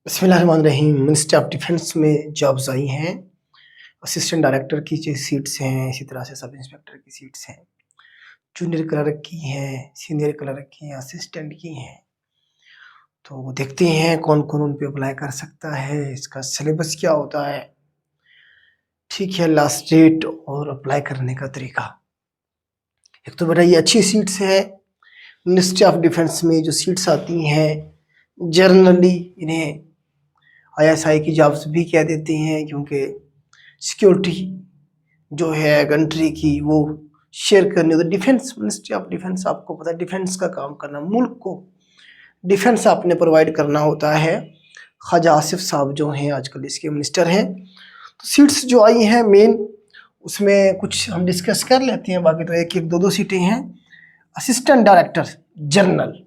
बिस्मिल्लाहिर्रहमानिर्रहीम। Ministry of defence में jobs आई हैं। असिस्टेंट डायरेक्टर की जो सीट्स हैं, इसी तरह से सब इंस्पेक्टर की सीट्स हैं, जूनियर क्लर्क की हैं, सीनियर क्लर्क की हैं, असिस्टेंट की हैं। तो देखते हैं कौन कौन उन पे अप्लाई कर सकता है, इसका सिलेबस क्या होता है, ठीक है, लास्ट डेट और अप्लाई करने का तरीका। एक तो बेटा ये अच्छी सीट्स है। मिनिस्ट्री ऑफ डिफेंस में जो सीट्स आती हैं जनरली इन्हें आईएसआई की जॉब्स भी कह देते हैं, क्योंकि सिक्योरिटी जो है कंट्री की वो शेयर करनी होती है। डिफेंस, मिनिस्ट्री ऑफ डिफेंस, आपको पता है डिफेंस का काम करना, मुल्क को डिफेंस आपने प्रोवाइड करना होता है। ख्वाजा आसिफ साहब जो हैं आजकल इसके मिनिस्टर हैं। तो सीट्स जो आई हैं मेन, उसमें कुछ हम डिस्कस कर लेते हैं, बाकी तो एक एक दो दो सीटें हैं। असिस्टेंट डायरेक्टर जनरल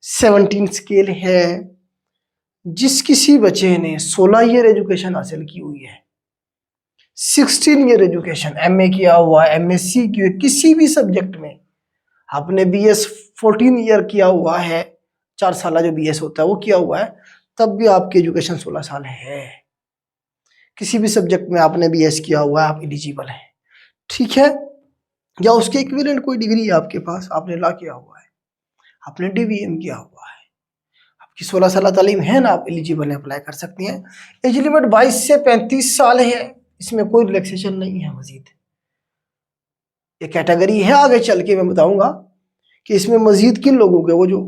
17 स्केल है। जिस किसी बच्चे ने 16 ईयर एजुकेशन हासिल की हुई है, 16 ईयर एजुकेशन, एमए किया हुआ है, एमएससी की हुई, किसी भी सब्जेक्ट में आपने बीएस 14 ईयर किया हुआ है, 4 साल जो बीएस होता है वो किया हुआ है, तब भी आपकी एजुकेशन 16 साल है। किसी भी सब्जेक्ट में आपने बीएस किया हुआ है, आप एलिजिबल हैं, ठीक है। या उसके इक्विवेलेंट कोई डिग्री है आपके पास, आपने लॉ किया हुआ है, आपने डीवीएम किया हुआ है, आपकी 16 साल तालीम है ना, आप एलिजिबल हैं, अप्लाई कर सकती हैं। एज लिमिट 22 से 35 साल है, इसमें कोई रिलैक्सेशन नहीं है। मजीद ये कैटेगरी है, आगे चल के मैं बताऊंगा कि इसमें मजीद किन लोगों के, वो जो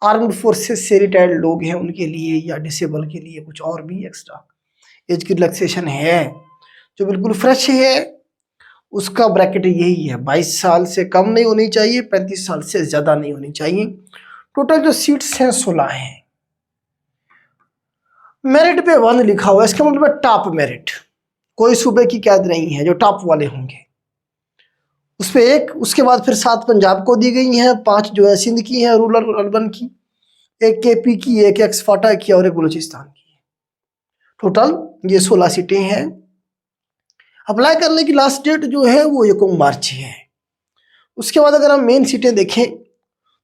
आर्म्ड फोर्सेस से रिटायर्ड लोग हैं उनके लिए, या डिसेबल के लिए कुछ और भी एक्स्ट्रा एज की रिलैक्सेशन है। जो बिल्कुल फ्रेश है उसका ब्रैकेट यही है, 22 साल से कम नहीं होनी चाहिए, 35 साल से ज्यादा नहीं होनी चाहिए। टोटल जो सीट्स हैं 16 हैं। मेरिट पे 1 लिखा हुआ है, इसका मतलब है टॉप मेरिट, कोई सूबे की कैद नहीं है, जो टॉप वाले होंगे उस पे 1, उसके बाद फिर 7 पंजाब को दी गई हैं, 5 जो है सिंध की हैं, रूरल और अर्बन की, 1 केपी की, 1 एक्सफाटा की और 1 बलूचिस्तान की। टोटल ये 16 सीटें हैं। अप्लाई करने की लास्ट डेट जो है वो 1 मार्च है। उसके बाद अगर हम मेन सीटें देखें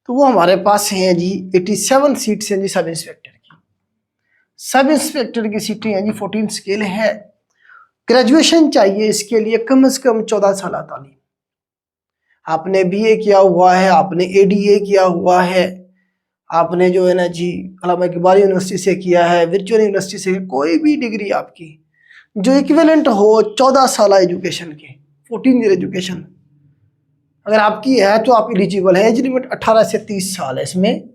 तो वो हमारे पास हैं जी 87 सीट्स हैं जी सब इंस्पेक्टर की। सब इंस्पेक्टर की सीटें हैं जी 14 स्केल है। ग्रेजुएशन चाहिए इसके लिए कम से कम 14 साल तालीम, आपने बीए किया हुआ है, आपने एडीए किया हुआ है, आपने जो है ना जी अल्लामा इकबाल यूनिवर्सिटी से किया है, वर्चुअल यूनिवर्सिटी से, कोई भी डिग्री आपकी जो इक्विवेलेंट हो 14 साल एजुकेशन के, 14 ईयर एजुकेशन अगर आपकी है तो आप एलिजिबल है। एज लिमिट 18 से 30 साल है। इसमें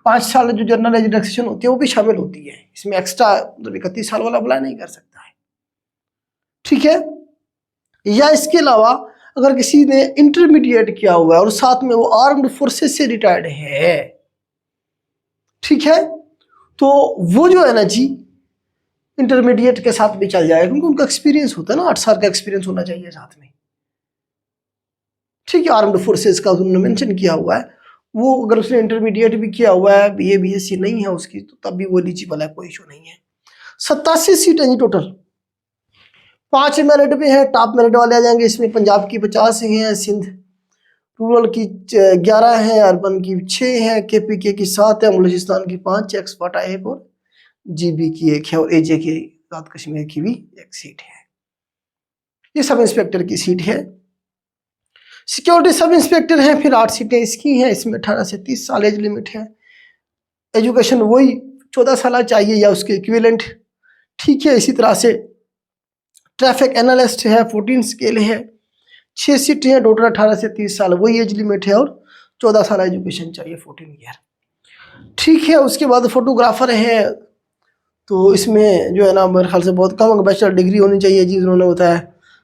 5 साल जो जनरल एज रिलैक्सेशन होती है वो भी शामिल होती है, इसमें एक्स्ट्रा मतलब 31 साल वाला अप्लाई नहीं कर सकता है, ठीक है। या इसके अलावा अगर किसी ने इंटरमीडिएट किया हुआ है और साथ में वो आर्म्ड फोर्सेस से रिटायर्ड है, ठीक है, तो वो जो है ना जी इंटरमीडिएट के साथ भी चल जाएगा, क्योंकि उनका एक्सपीरियंस होता है ना, 8 साल का एक्सपीरियंस होना चाहिए साथ में, ठीक है। आर्म्ड फोर्सेस का उन्होंने मेंशन किया हुआ है, वो अगर उसने इंटरमीडिएट भी किया हुआ है, बीए बीएससी नहीं है उसकी, तो तब भी वो एलिजिबल है, कोई इशू नहीं है। 87 सीट है जी टोटल। 5 मेरिट पे है, टॉप मेरिट वाले आ जाएंगे इसमें। पंजाब की 50 हैं, सिंध रूरल की 11 हैं, अर्बन की 6 हैं, केपीके की 7 है, बलूचिस्तान की 5, एक्सफाटा 1 और जीबी की 1 है, और एजे की आज़ाद कश्मीर की भी 1 सीट है। ये सब इंस्पेक्टर की सीट है। सिक्योरिटी सब इंस्पेक्टर हैं, फिर 8 सीटें इसकी हैं, इसमें 18 से 30 साल एज लिमिट है। एजुकेशन वही 14 साल चाहिए या उसके इक्विवेलेंट, ठीक है। इसी तरह से ट्रैफिक एनालिस्ट है, 14 स्केल है, 6 सीटें हैं, टोटल 18 से 30 साल वही एज लिमिट है, और 14 साल एजुकेशन चाहिए, 14 ईयर, ठीक है। उसके बाद फोटोग्राफर है, तो इसमें जो है ना मेरे ख्याल से बहुत कम बैचलर डिग्री होनी चाहिए जी, उन्होंने बताया।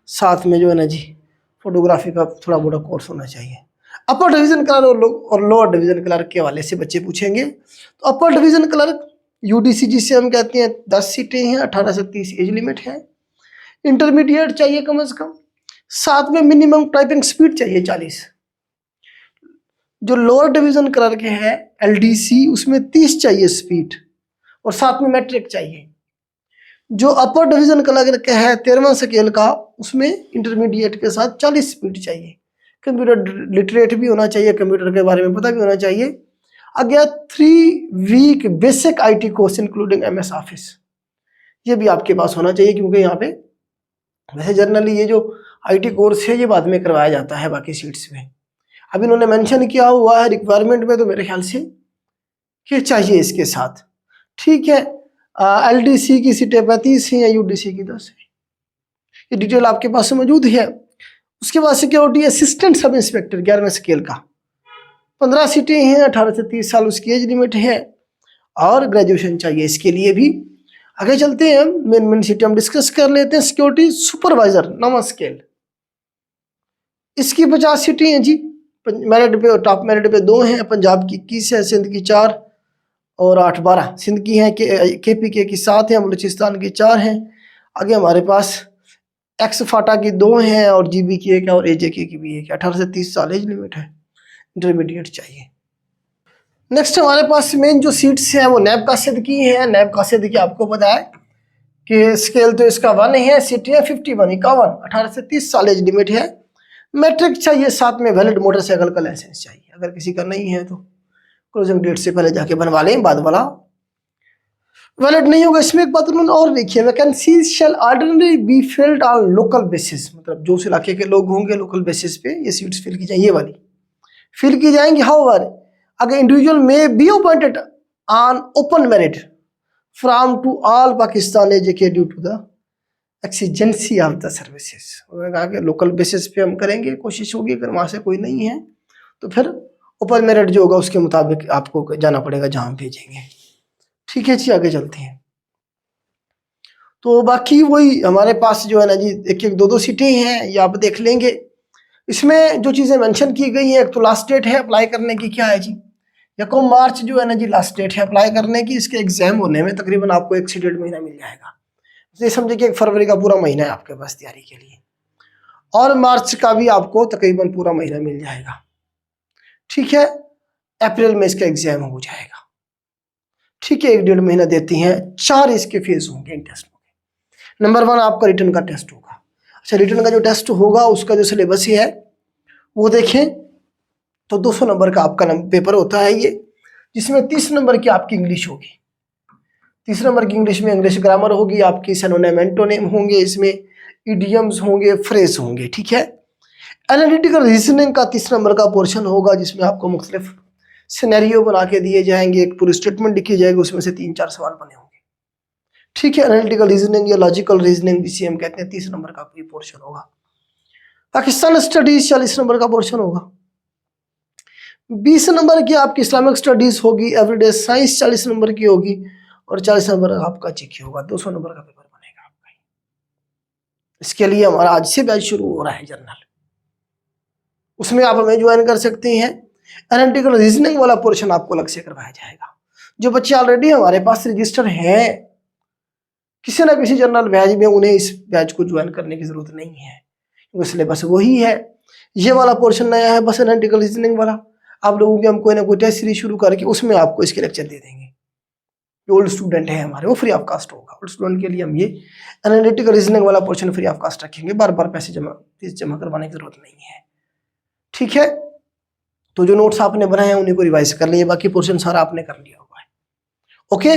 साथ में जो है ना जी फोटोग्राफी का थोड़ा मोटा कोर्स होना चाहिए। अपर डिवीजन क्लर्क और लोअर डिवीजन क्लर्क के हवाले से बच्चे पूछेंगे, तो अपर डिवीजन क्लर्क यूडीसी जिसे हम कहते हैं 10 सीटें हैं, 18 से 30 एज लिमिट है। इंटरमीडिएट चाहिए कम से कम, साथ में मिनिमम टाइपिंग स्पीड चाहिए 40। जो लोअर डिवीजन क्लर्क है एलडीसी, उसमें 30 चाहिए स्पीड, और साथ में मैट्रिक चाहिए। जो अपर डिवीजन क्लर्क है 13वां स्केल का, उसमें इंटरमीडिएट के साथ 40 स्पीड चाहिए। कंप्यूटर लिटरेट भी होना चाहिए, कंप्यूटर के बारे में पता भी होना चाहिए। आ गया 3 week basic IT course including MS office, ये भी आपके पास होना चाहिए, क्योंकि यहाँ पे वैसे जनरली ये जो IT कोर्स है ये बाद में करवाया जाता है बाकी सीट्स में। अब इन्होंने मेंशन किया हुआ है रिक्वायरमेंट में, तो मेरे ख्याल से ये चाहिए इसके साथ। ठीक है, LDC की सीटें 35 हैं या UDC की 10 है, ये डिटेल आपके पास मौजूद है। उसके बाद सिक्योरिटी असिस्टेंट सब इंस्पेक्टर 11वें स्केल का 15 सीटें हैं, 18 से 30 साल उसकी एज लिमिट है और ग्रेजुएशन चाहिए इसके लिए भी। आगे चलते हैं, मेन सीटें हम डिस्कस कर लेते हैं। सिक्योरिटी सुपरवाइजर 9वां स्केल, इसकी 50 सीटें हैं जी। मेरिट पे और टॉप मेरिट पे 2 हैं, पंजाब की 21 है, सिंध की 4 और 8-12 सिंध की हैं, KPK की 7 है, बलूचिस्तान की 4 हैं। आगे हमारे पास एक्स फाटा की 2 हैं और GB की 1 है और AJK की भी 1 है। 18 से 30 साल एज लिमिट है, इंटरमीडिएट चाहिए। नेक्स्ट हमारे पास मेन जो सीट्स हैं वो नैब कासिद की हैं। नैब कासिद की आपको पता है कि स्केल तो इसका 1 है, सीटें 51 51, 18 से 30 साल एज लिमिट है। मैट्रिक चाहिए, साथ में वैलिड मोटरसाइकिल का लाइसेंस चाहिए। अगर किसी का नहीं है तो क्लोजिंग डेट से पहले जाके बनवा लें, बाद वाला वैलिड नहीं होगा। इसमें एक बात उन्होंने और लिखी है, vacancies shall ordinary be filled on local basis, मतलब जो उस इलाके के लोग होंगे लोकल बेसिस पे ये सीट्स फिल की जाएंगी, ये वाली फिल की जाएंगी। हाउएवर अगर इंडिविजुअल में be appointed on open merit from to all Pakistan AJK due to the exigency of the services. उन्होंने कहा कि लोकल बेसिस पे हम करेंगे, कोशिश होगी, अगर वहाँ से कोई नहीं है तो फिर ओपन मेरिट जो होगा उसके मुताबिक आपको जाना पड़ेगा जहाँ हम भेजेंगे। ठीक है जी, आगे चलते हैं। तो बाकी वही हमारे पास जो है ना जी, 1-1 2-2 सीटें हैं, ये आप देख लेंगे। इसमें जो चीज़ें मेंशन की गई हैं, एक तो लास्ट डेट है अप्लाई करने की, क्या है जी 1 मार्च जो है ना जी लास्ट डेट है अप्लाई करने की। इसके एग्जाम होने में तकरीबन आपको 1 से 1.5 महीना मिल जाएगा। ये समझे कि 1 फरवरी का पूरा महीना है आपके पास तैयारी के लिए, और मार्च का भी आपको तकरीबन पूरा महीना मिल जाएगा। ठीक है, अप्रैल में इसका एग्जाम हो जाएगा। ठीक है, 1-1.5 महीना देती हैं। 4 इसके फेज होंगे इन टेस्ट में। नंबर 1 आपका रिटर्न का टेस्ट होगा। अच्छा, रिटर्न का जो टेस्ट होगा उसका जो सिलेबस है वो देखें तो 200 नंबर का आपका पेपर होता है ये, जिसमें 30 नंबर की आपकी इंग्लिश होगी। 30 नंबर की इंग्लिश में इंग्लिश ग्रामर होगी आपकी, सिनोनिम एंटोनिम होंगे, इसमें इडियम्स होंगे, फ्रेज होंगे। ठीक है, एनालिटिकल रीजनिंग का 30 नंबर का पोर्शन होगा, जिसमें आपको मुख्तलिफ सिनेरियो बना के दिए जाएंगे, एक पूरी स्टेटमेंट लिखी जाएगी, उसमें से 3-4 सवाल बने होंगे। ठीक है, एनालिटिकल रीजनिंग या लॉजिकल रीजनिंग जिसे हम कहते हैं, 30 नंबर का कोई पोर्शन होगा। पाकिस्तान स्टडीज 40 नंबर का पोर्शन होगा। 20 नंबर की आपकी इस्लामिक स्टडीज होगी। एवरीडे साइंस 40 नंबर की होगी और 40 नंबर आपका जीके होगा। 200 नंबर का पेपर बनेगा आपका। इसके लिए हमारा आज से बैच शुरू हो रहा है जनरल, उसमें आप हमें ज्वाइन कर सकते हैं। एनालिटिकल रीजनिंग वाला पोर्शन आपको अलग से करवाया जाएगा। जो बच्चे ऑलरेडी हमारे पास रजिस्टर हैं किसी ना किसी जनरल बैच में, उन्हें इस बैच को ज्वाइन करने की जरूरत नहीं है, क्योंकि सिलेबस वही है। ये वाला पोर्शन नया है बस, एनालिटिकल रीजनिंग वाला। आप लोगों के हम कोई ना कोई टेस्ट सीरीज शुरू करके उसमें आपको इसके लेक्चर दे देंगे। जो ओल्ड स्टूडेंट है हमारे वो फ्री ऑफ कास्ट होगा। ओल्ड स्टूडेंट के लिए हम ये एनालिटिकल रीजनिंग वाला पोर्शन फ्री ऑफ कास्ट रखेंगे, बार बार फीस जमा करवाने की जरूरत नहीं है। ठीक है, तो जो नोट्स आपने बनाए हैं उन्हीं को रिवाइज कर लिए, बाकी पोर्शन सारा आपने कर लिया हुआ है। ओके,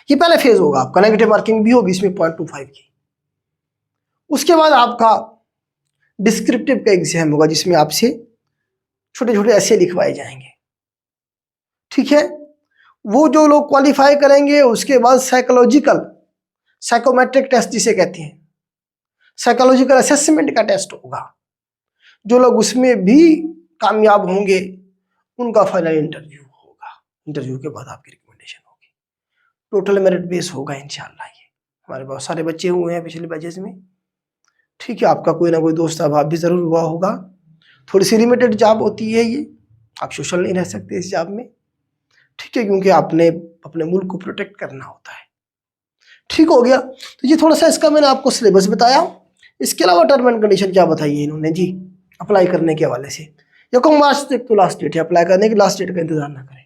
ये पहले फेज होगा आपका, नेगेटिव मार्किंग भी होगी इसमें 0.25 की। उसके बाद आपका डिस्क्रिप्टिव का एग्जाम होगा, जिसमें आपसे छोटे छोटे ऐसे लिखवाए जाएंगे। ठीक है, वो जो लोग क्वालिफाई करेंगे उसके बाद साइकोमेट्रिक टेस्ट जिसे कहते हैं, साइकोलॉजिकल असेसमेंट का टेस्ट होगा। जो लोग उसमें भी कामयाब होंगे उनका फाइनल इंटरव्यू होगा। इंटरव्यू के बाद आपकी रिकमेंडेशन होगी। टोटल मेरिट बेस होगा इंशाल्लाह। ये हमारे बहुत सारे बच्चे हुए हैं पिछले बैचेस में। ठीक है, आपका कोई ना कोई दोस्त अभाव भी जरूर हुआ होगा। थोड़ी सी लिमिटेड जॉब होती है ये, आप सोशल नहीं रह सकते इस जॉब में। ठीक है, क्योंकि आपने अपने मुल्क को प्रोटेक्ट करना होता है। ठीक हो गया, तो ये थोड़ा सा इसका मैंने आपको सिलेबस बताया। इसके अलावा टर्म एंड कंडीशन क्या बताइए इन्होंने जी अप्लाई करने के हवाले से। 1 मार्च तक तो लास्ट डेट है, अप्लाई करने की लास्ट डेट का इंतजार ना करें,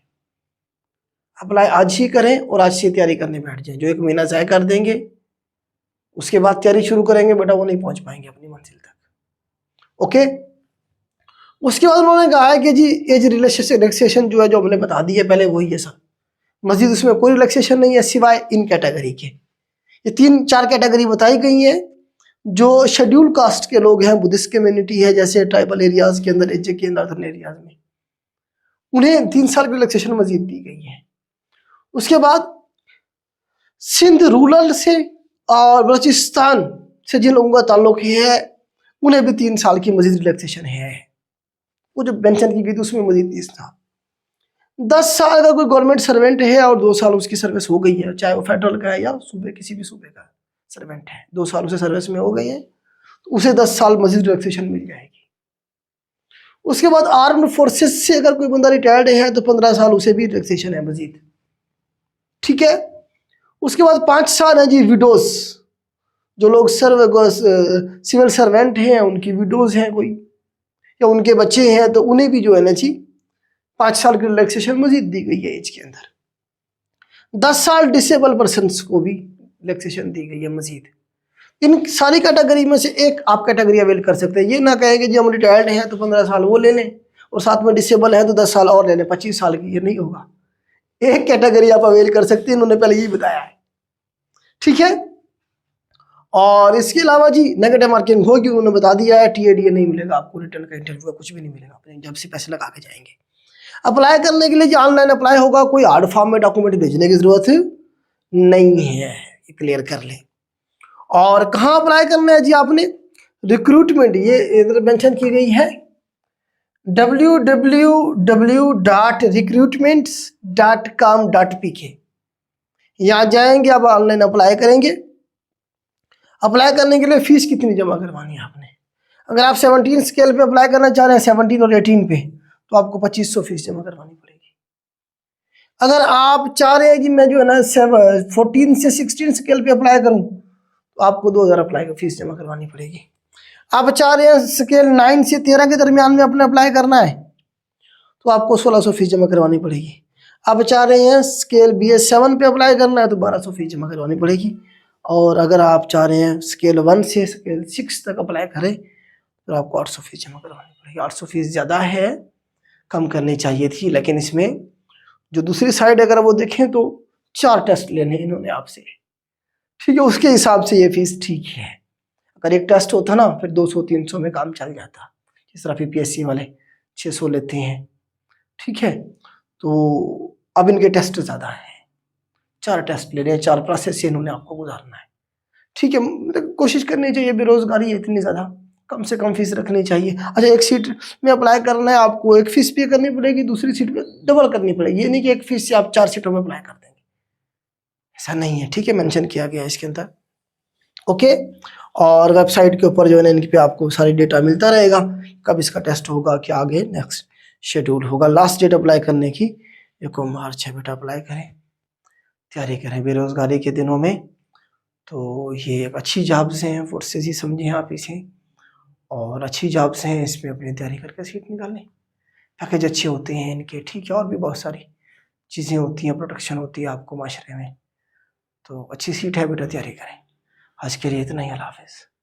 अप्लाई आज ही करें और आज से तैयारी करने बैठ जाएं। जो 1 महीना ज़ाया कर देंगे उसके बाद तैयारी शुरू करेंगे बेटा, वो नहीं पहुंच पाएंगे अपनी मंजिल तक। ओके, उसके बाद उन्होंने कहा है कि जी एज रिलैक्सेशन जो है, जो हमने बता दी है पहले, वही है सब। मजीद उसमें कोई रिलैक्सेशन नहीं है सिवाय इन कैटेगरी के। ये 3-4 कैटेगरी बताई गई है। जो शेड्यूल कास्ट के लोग हैं, बुद्धिस्ट कम्युनिटी है, जैसे ट्राइबल एरियाज के अंदर, एजे के नॉर्दर्न एरियाज में, उन्हें 3 साल की रिलैक्सेशन मजीद दी गई है। उसके बाद सिंध रूरल से और बलूचिस्तान से जिन लोगों का ताल्लुक है, उन्हें भी 3 साल की मजीद रिलैक्सेशन है। वो जो मेंशन की गई थी उसमें मजीद 30 था। 10 साल का कोई गवर्नमेंट सर्वेंट है और 2 साल उसकी सर्विस हो गई है, चाहे वो फेडरल का है या सूबे, किसी भी सूबे का सर्वेंट है, 2 साल उसे सर्विस में हो गई है, तो उसे 10 साल मजीद रिलैक्सेशन मिल जाएगी। उसके बाद आर्म्ड फोर्सेस से अगर कोई बंदा रिटायर्ड है तो 15 साल उसे भी रिलैक्सेशन है मजीद, ठीक है। उसके बाद 5 साल है जी विडोज, जो लोग सिविल सर्वेंट हैं, उनकी विडोज हैं कोई, या उनके बच्चे हैं, तो उन्हें भी जो है ना जी 5 साल की रिलैक्सेशन मजीद दी गई है एज के अंदर। 10 साल डिसेबल पर्सन्स को भी रिलैक्सेशन दी गई है मजीद। इन सारी कैटेगरी में से एक आप कैटेगरी अवेल कर सकते हैं। ये ना कहेंगे जी हम रिटायर्ड हैं तो 15 साल वो ले लें और साथ में डिसेबल है तो 10 साल और ले लें 25 साल की, ये नहीं होगा। एक कैटेगरी आप अवेल कर सकते हैं, इन्होंने पहले यही बताया है, ठीक है। और इसके अलावा जी नेगेटिव मार्किंग होगी, उन्होंने बता दिया है, टीएडीए नहीं मिलेगा आपको, रिटर्न का इंटरव्यू कुछ भी नहीं मिलेगा, अपने जब से पैसे लगा के जाएंगे। अप्लाई करने के लिए जो ऑनलाइन अप्लाई होगा, कोई हार्ड फॉर्म में डॉक्यूमेंट भेजने की जरूरत नहीं है, क्लियर कर लें। और कहाँ अप्लाई करना है जी आपने, रिक्रूटमेंट, ये इधर मेंशन की गई है www.recruitments.com.pk, यहाँ जाएंगे, आप ऑनलाइन अप्लाई करेंगे। अप्लाई करने के लिए फीस कितनी जमा करवानी है आपने, अगर आप 17 स्केल पे अप्लाई करना चाह रहे हैं, 17 और 18 पे, तो आपको 2500 फीस जमा करवानी पड़ेगी। अगर आप चाह रहे हैं कि मैं जो है ना 14 से 16 स्केल पे अप्लाई करूं, तो आपको 2000 अप्लाई का फीस जमा करवानी पड़ेगी। आप चाह रहे हैं स्केल 9 से 13 के दरमियान में अपने अप्लाई करना है, तो आपको 1600 फीस जमा करवानी पड़ेगी। आप चाह रहे हैं स्केल BS 7 पे अप्लाई करना है, तो 1200 फीस जमा करवानी पड़ेगी। और अगर आप चाह रहे हैं स्केल 1 से स्केल 6 तक अप्लाई करें, तो आपको 800 फीस जमा करवानी पड़ेगी। 800 फीस ज़्यादा है, कम करनी चाहिए थी, लेकिन इसमें जो दूसरी साइड अगर वो देखें तो 4 टेस्ट लेने इन्होंने आपसे, ठीक है, उसके हिसाब से ये फीस ठीक है। अगर एक टेस्ट होता ना, फिर 200-300 में काम चल जाता, जिस तरह PPSC वाले 600 लेते हैं, ठीक है। तो अब इनके टेस्ट ज़्यादा हैं, 4 टेस्ट ले रहे हैं, 4 प्रोसेस से इन्होंने आपको गुजारना है, ठीक है। मतलब कोशिश करनी चाहिए, बेरोजगारी है इतनी ज़्यादा, कम से कम फीस रखनी चाहिए। अच्छा, एक सीट में अप्लाई करना है, आपको एक फीस पे करनी पड़ेगी, दूसरी सीट पे डबल करनी पड़ेगी। ये नहीं कि एक फीस से आप 4 सीटों में अप्लाई कर देंगे, ऐसा नहीं है, ठीक है, मेंशन किया गया है इसके अंदर, ओके। और वेबसाइट के ऊपर जो है ना इनके पे आपको सारी डेटा मिलता रहेगा, कब इसका टेस्ट होगा, क्या आगे नेक्स्ट शेड्यूल होगा। लास्ट डेट अप्लाई करने की 1 मार्च है बेटा, अप्लाई करें, तैयारी करें बेरोजगारी के दिनों में। तो ये एक अच्छी जॉब्स हैं, फोर्सेज ही समझें आप इसे, और अच्छी जॉब्स हैं, इसमें अपनी तैयारी करके सीट निकालें। पैकेज अच्छे होते हैं इनके, ठीक है, और भी बहुत सारी चीज़ें होती हैं, प्रोटेक्शन होती है आपको माशरे में, तो अच्छी सीट है बेटा, तैयारी करें। आज के लिए इतना ही, अल्लाह हाफ़िज़।